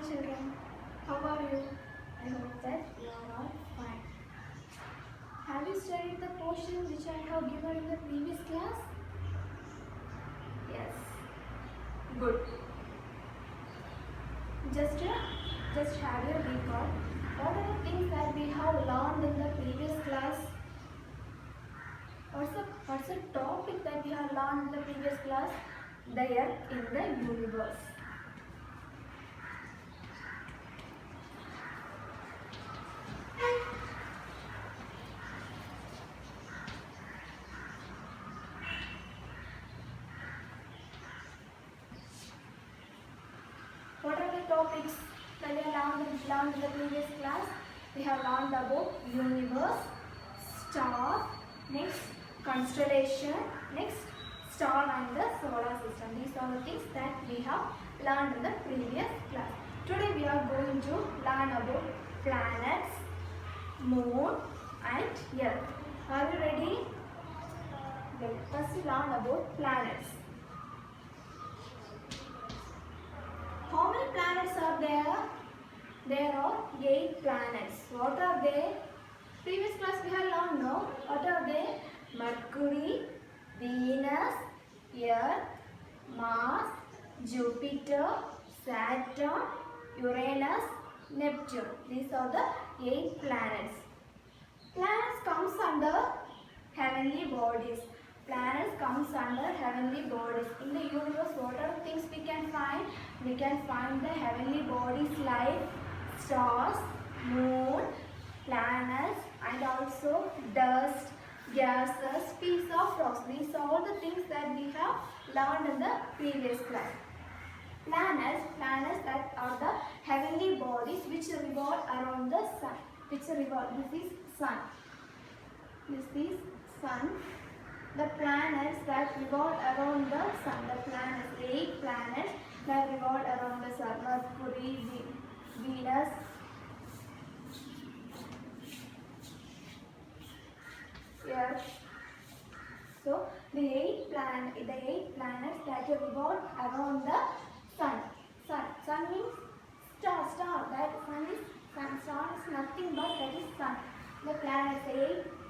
children, how are you? I hope that you are all fine. Have you studied the portion which I have given in the previous class? Yes. Good. Just have a recall. What are the things that we have learned in the previous class? What's the topic that we have learned in the previous class? The earth in the universe. What are the topics that we have learned in the previous class? We have learned about universe, star, next constellation, next star and the solar system. These are the things that we have learned in the previous class. Today we are going to learn about planets, moon and earth. Are you ready? Let us learn about planets. How many planets are there? There are 8 planets. What are they? Previous class we have learned, no? What are they? Mercury, Venus, Earth, Mars, Jupiter, Saturn, Uranus, Neptune. These are the 8 planets. Planets comes under heavenly bodies. Planets comes under heavenly bodies. In the universe, what are the things we can find? We can find the heavenly bodies like stars, moon, planets and also dust, gases, piece of rocks. These are all the things that we have learned in the previous class. Planets that are the heavenly bodies which revolve around the sun. This is sun. This is sun. The planets that revolve around the sun. The planets, 8 planets that revolve around the sun. Mercury, Venus, Earth. So the 8 planets that revolve around the sun. Sun means star. Star is nothing but that is sun. The planets, 8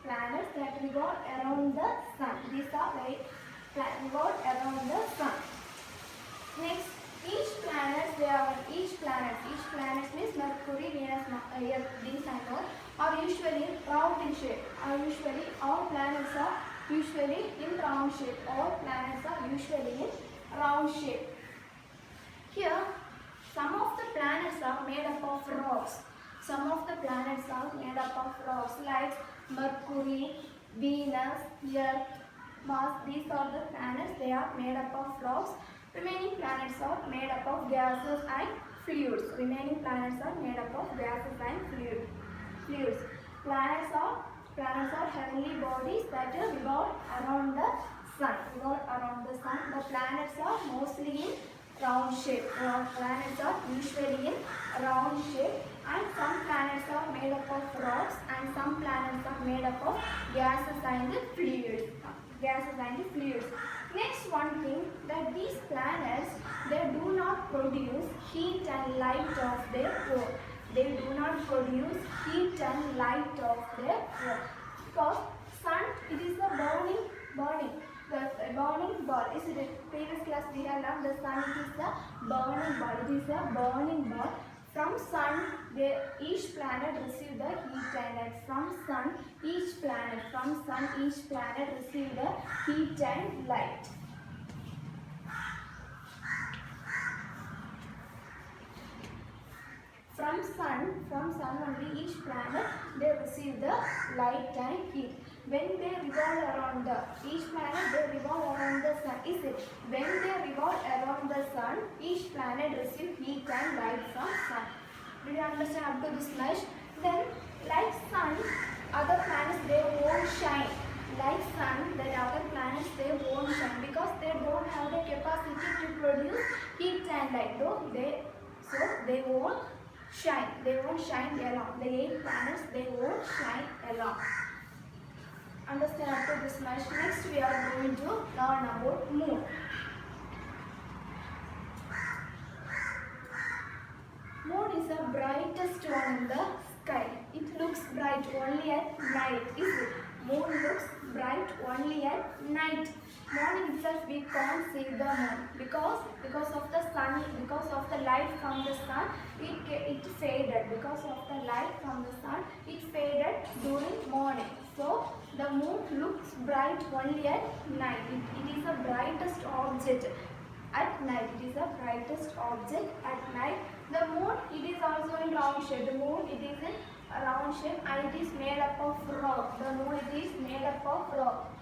planets that revolve around the sun. These are the 8 revolve around the sun. Next, each planet means Mercury, Venus, Earth, these and all are usually round in shape. All planets are usually in round shape. All planets are usually in round shape. Here, some of the planets are made up of rocks. Like Mercury, Venus, Earth, Mars. These are the planets. They are made up of rocks. Remaining planets are made up of gases and fluids. Planets are heavenly bodies that revolve around the sun. The planets are mostly in round shape. Planets are usually in round shape, and some planets are made up of rocks and some planets are made up of gases and fluids. Next one thing, that these planets, they do not produce heat and light of their own. Because sun, it is a burning ball. Is it? Previous class we have learned the sun is a burning ball. From sun, each planet receive the heat and light. From sun, each planet receive the heat and light. From sun only each planet they receive the light and heat. When they revolve around each planet, they revolve around the sun. Is it? When they revolve around the sun, each planet receive heat and light from sun. Do you understand up to this much? Then, like sun, other planets they won't shine. Like sun, the other planets they won't shine because they don't have the capacity to produce heat and light. So they won't shine. Alone. The 8 planets they won't shine alone. Understand up to this much. Next we are going to learn about moon. the brightest one in the sky. It looks bright only at night. Is it? Moon looks bright only at night. Morning itself we can't see the moon because of the sun, because of the light from the sun, it faded. Because of the light from the sun, it faded during morning. So the moon looks bright only at night. It is the brightest object at night. It is the brightest object at night. The moon, it is also in round shape. The moon, it is in a round shape and it is made up of rock. The moon, it is made up of rock.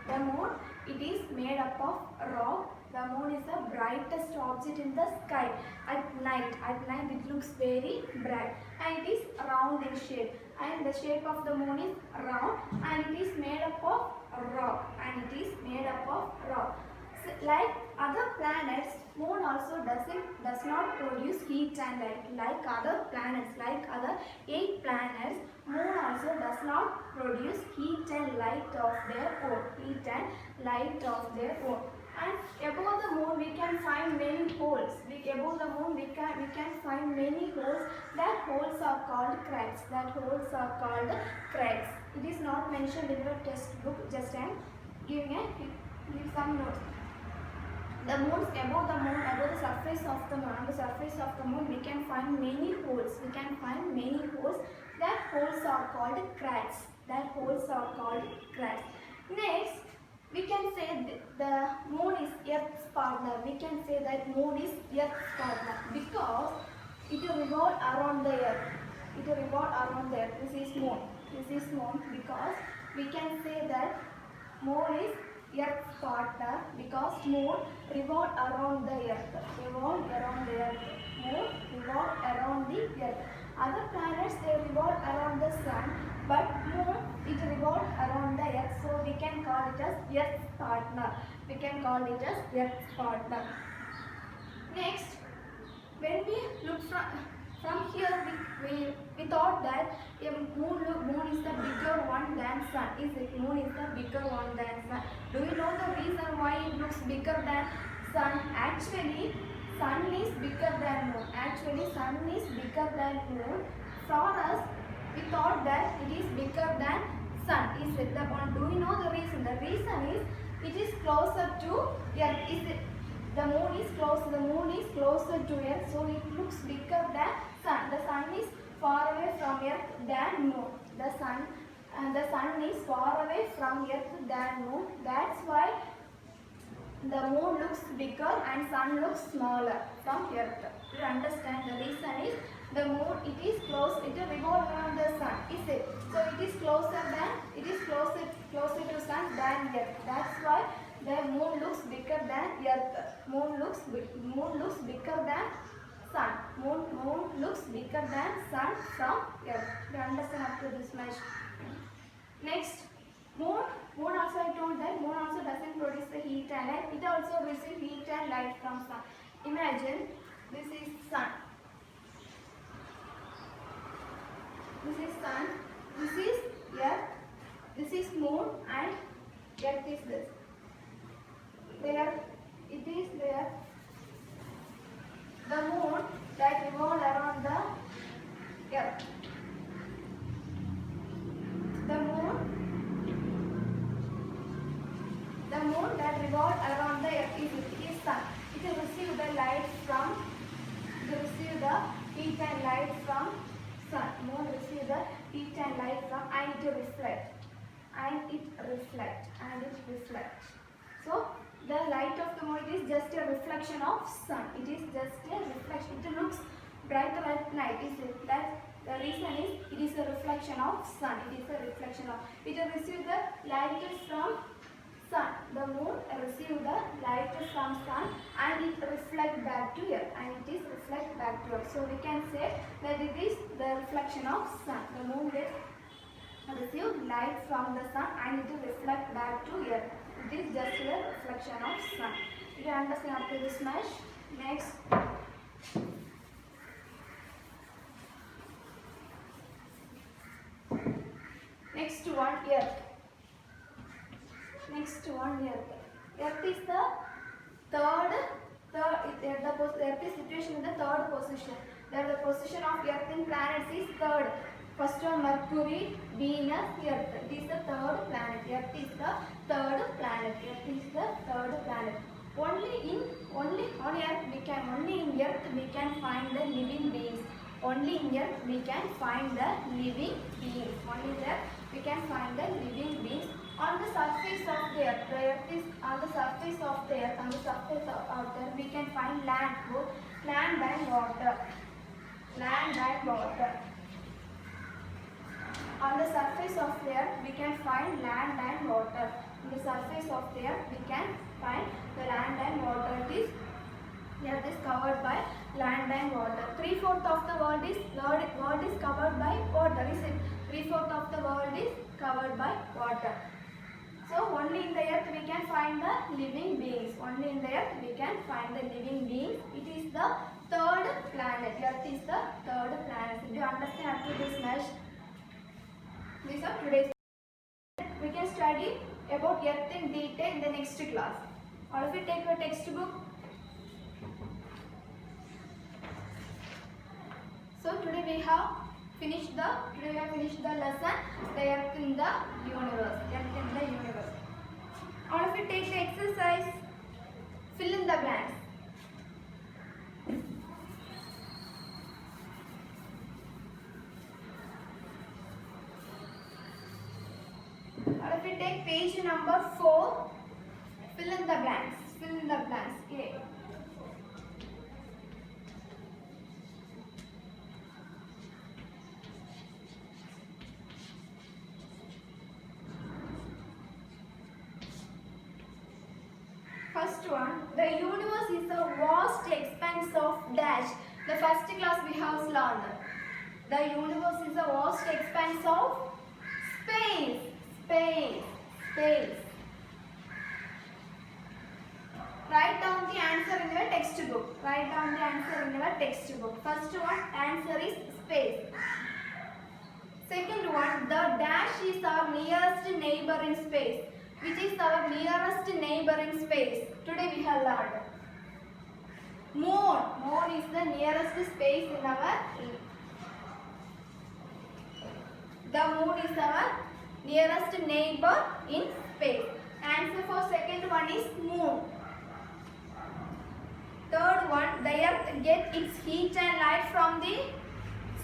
The moon, it is made up of rock. The moon is the brightest object in the sky at night. At night it looks very bright and it is round in shape. And the shape of the moon is round and it is made up of rock. And it is made up of rock. So, like other planets, moon also does not produce heat and light. Like other planets, like other 8 planets, moon also does not produce heat and light of their own. Heat and light of their own. And above the moon we can find many holes. Above the moon we can find many holes. That holes are called cracks. That holes are called cracks. It is not mentioned in your textbook. Just I am giving some notes. The moons, above the moon, above the surface of the moon, on the surface of the moon, we can find many holes. We can find many holes. That holes are called cracks. That holes are called cracks. Next, we can say the moon is Earth's partner. We can say that moon is Earth's partner because it revolves around the Earth. It revolves around the Earth. This is moon. This is moon because we can say that moon is Earth's partner because moon revolves around the Earth. Revolve around the Earth. Moon revolves around the Earth. Other planets they revolve around the sun, but moon it revolves around the Earth. So we can call it as Earth's partner. We can call it as Earth's partner. Next, when we look from here, we thought that moon is the bigger one than sun. Is it? Moon is the bigger one than sun. Do you know the reason why it looks bigger than sun? Actually, sun is bigger than moon. Actually, sun is bigger than moon. For us, we thought that it is bigger than sun. Is it? Do you know the reason? The reason is it is closer to Earth. Is it? The moon is closer to Earth, so it looks bigger than sun. The sun is far away from Earth than moon. The sun is far away from Earth than moon. That's why the moon looks bigger and sun looks smaller from Earth. You understand the reason is the moon it is close, it revolves around the sun. Is it? So it is closer to sun than Earth. That's why the moon looks bigger than Earth. Moon looks bigger than sun. Moon looks bigger than sun from Earth. You understand up to this much? Next, moon also I told that moon also doesn't produce the heat and light. It also receives heat and light from sun. Imagine this is sun. This is sun. This is Earth. This is moon and Earth is this. There it is there. The moon that revolves around the Earth. The moon that revolves around the Earth is sun. It will receive the light from, heat and light from sun. Moon receives the heat and light from and it reflects. So the light of the moon is just a reflection of sun. It is just a reflection. It looks brighter at night. Is it? That the reason is it is a reflection of sun. It is a reflection of. It will receive the light from sun. The moon receives the light from sun and it reflects back to Earth. So we can say that it is the reflection of sun. The moon will receive light from the sun and it will reflect back to Earth. It is just a reflection of sun. You understand up to this much? Next. Next one, Earth. Earth is the Third, Earth is situation in the third position. The position of Earth in planets is third. First one Mercury, Venus, Earth. It is the third planet. Earth is the third planet. Earth is the third planet. Only in Earth we can find the living beings. Only in Earth we can find the living beings. Only there we can find the living beings. On the surface of the Earth, on the surface of the Earth, on the surface of Earth, we can find land, both land and water. Land and water. On the surface of the Earth, we can find land and water. On the surface of the Earth, we can find the land and water. Earth is covered by land and water. 3/4 of the world is covered by water. Is it? 3/4 of the world is covered by water. So only in the Earth we can find the living beings. Only in the Earth we can find the living beings. It is the third planet. Earth is the third planet. Do you understand up to this much? These are today's. We can study about Earth in detail in the next class. All of you take your textbook. So today we have finished the lesson, the Earth in the universe. Earth in the universe. All of you take the exercise. Fill in the blanks. All of you take page number 4. Fill in the blanks. Fill in the blanks. A. First one, the universe is a vast expanse of dash. The first class we have learned. The universe is a vast expanse of space. Space. Write down the answer in your textbook. Write down the answer in your textbook. First one, answer is space. Second one, the dash is our nearest neighbor in space. Which is our nearest neighbor in space? Today we have learned. Moon. Moon is the nearest space in our. The moon is our nearest neighbor in space. Answer for second one is moon. Third one, the Earth gets its heat and light from the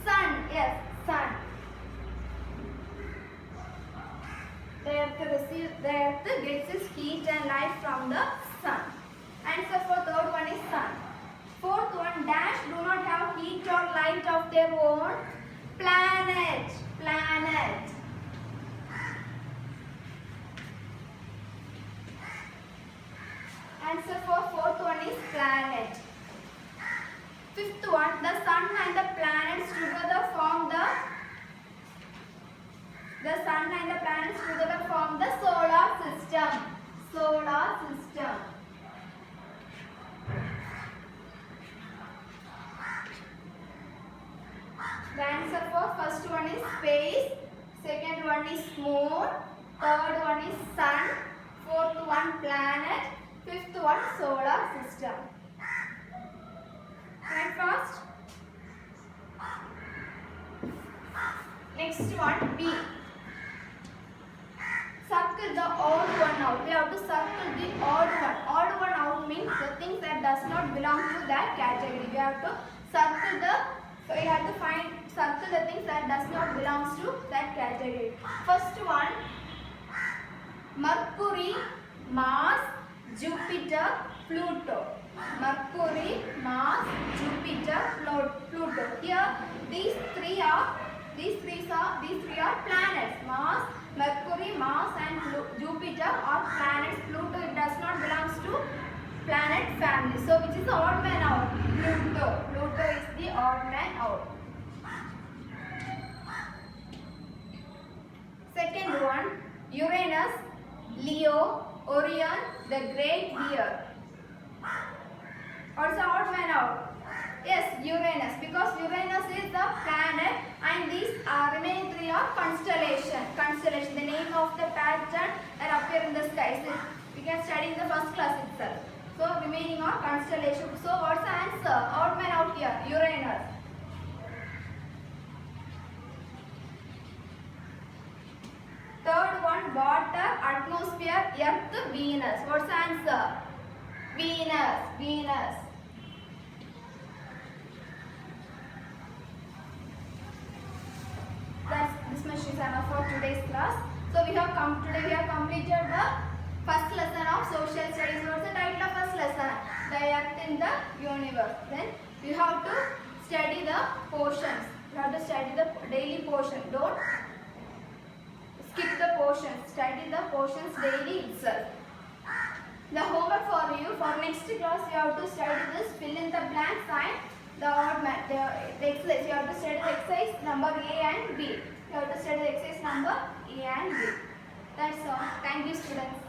sun. Yes, sun. The Earth gets its heat and light from the sun. Answer for third one is sun. Fourth one, dash do not have heat or light of their own. Planet. Answer for fourth one is planet. Fifth one, the sun and the planets together form the solar system. The answer for first one is space, second one is moon, third one is sun, fourth one planet, fifth one solar system. Right, fast. Next one, B. Circle the odd one out. We have to circle the odd one. Odd one out means the things that does not belong to that category. We have to circle circle the things that does not belong to that category. First one, Mercury, Mars, Jupiter, Pluto. Mercury, Mars, Jupiter, Pluto. Here these three are planets. Mars, Mercury, Mars and Jupiter are planets. Pluto, it does not belong to planet family. So which is the odd man out? Pluto. Pluto is the odd man out. Second one, Uranus, Leo, Orion, the Great Bear. Also odd man out. Yes, Uranus, because Uranus is the planet and these remaining three are constellation. The name of the pattern that appear in the sky. So we can study in the first class itself. So remaining or constellation. So what's the answer? Odd man out here. Uranus. Third one, water, atmosphere, earth, Venus. What's the answer? Venus. Venus. This much is enough for today's class. So we have completed the first lesson of social studies. What's the title of first lesson? The Earth in the Universe. Then you have to study the portions. You have to study the daily portion. Don't skip the portions. Study the portions daily itself. The homework for you for next class, you have to study this, fill in the blanks and the odd man, the exercise. You have to study the exercise number A and B. You have to study the exercise number A and B. That's all. Thank you, students.